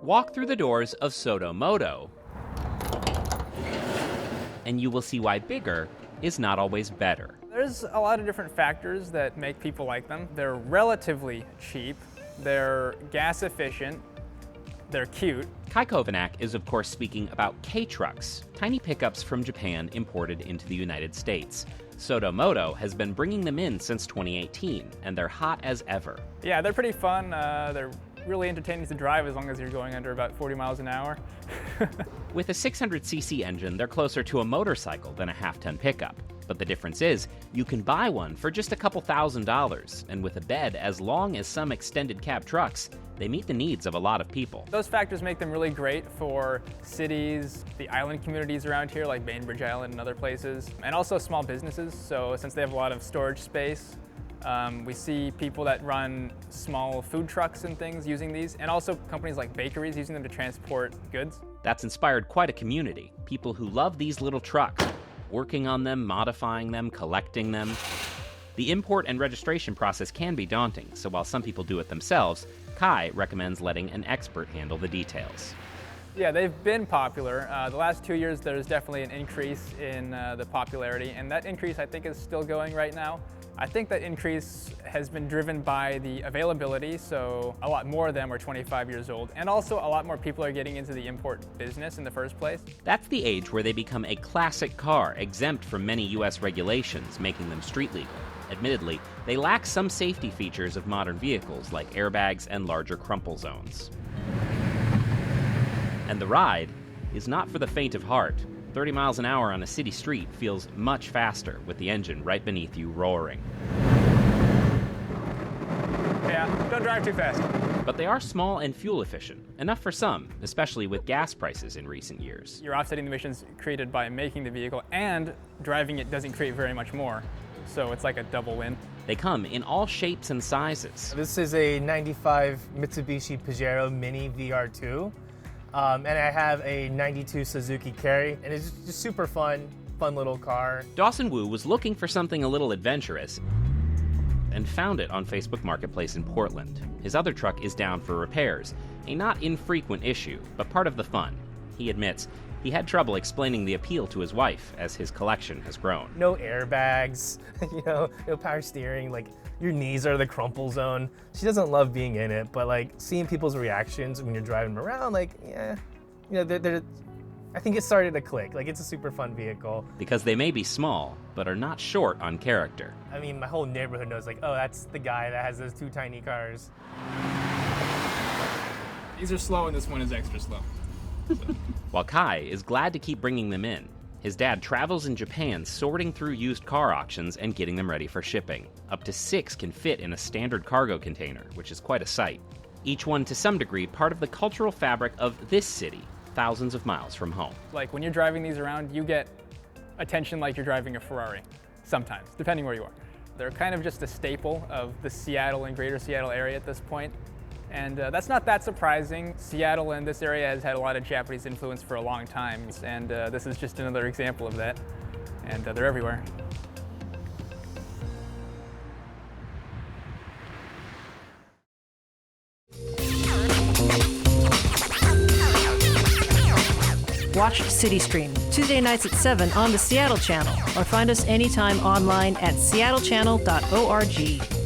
Walk through the doors of Soto Moto, and you will see why bigger is not always better. There's a lot of different factors that make people like them. They're relatively cheap, they're gas efficient, they're cute. Kai Kovanak is, of course, speaking about K-trucks, tiny pickups from Japan imported into the United States. Soto Moto has been bringing them in since 2018, and they're hot as ever. Yeah, they're pretty fun. They're really entertaining to drive as long as you're going under about 40 miles an hour. With a 600cc engine, they're closer to a motorcycle than a half-ton pickup. But the difference is, you can buy one for just a couple $1,000s, and with a bed as long as some extended cab trucks, they meet the needs of a lot of people. Those factors make them really great for cities, the island communities around here, like Bainbridge Island and other places, and also small businesses. So since they have a lot of storage space, we see people that run small food trucks and things using these, and also companies like bakeries using them to transport goods. That's inspired quite a community, people who love these little trucks, working on them, modifying them, collecting them. The import and registration process can be daunting, so while some people do it themselves, Kai recommends letting an expert handle the details. Yeah, they've been popular. The last 2 years, there's definitely an increase in the popularity, and that increase I think is still going right now. I think that increase has been driven by the availability, so a lot more of them are 25 years old, and also a lot more people are getting into the import business in the first place. That's the age where they become a classic car, exempt from many U.S. regulations, making them street legal. Admittedly, they lack some safety features of modern vehicles, like airbags and larger crumple zones. And the ride is not for the faint of heart. 30 miles an hour on a city street feels much faster with the engine right beneath you roaring. Yeah, don't drive too fast. But they are small and fuel efficient, enough for some, especially with gas prices in recent years. You're offsetting the emissions created by making the vehicle, and driving it doesn't create very much more. So it's like a double win. They come in all shapes and sizes. This is a 95 Mitsubishi Pajero Mini VR2. And I have a 92 Suzuki Carry, and it's just super fun little car. Dawson Wu was looking for something a little adventurous and found it on Facebook Marketplace in Portland. His other truck is down for repairs, a not infrequent issue, but part of the fun. He admits he had trouble explaining the appeal to his wife as his collection has grown. No airbags, no power steering, like your knees are the crumple zone. She doesn't love being in it, but like seeing people's reactions when you're driving them around, like, yeah, I think it started to click. Like, it's a super fun vehicle. Because they may be small, but are not short on character. I mean, my whole neighborhood knows, like, oh, that's the guy that has those two tiny cars. These are slow and this one is extra slow. While Kai is glad to keep bringing them in, his dad travels in Japan sorting through used car auctions and getting them ready for shipping. Up to 6 can fit in a standard cargo container, which is quite a sight. Each one, to some degree, part of the cultural fabric of this city, thousands of miles from home. Like when you're driving these around, you get attention like you're driving a Ferrari, sometimes, depending where you are. They're kind of just a staple of the Seattle and greater Seattle area at this point. And that's not that surprising. Seattle and this area has had a lot of Japanese influence for a long time, and this is just another example of that. And they're everywhere. Watch City Stream Tuesday nights at 7 on the Seattle Channel, or find us anytime online at seattle.gov.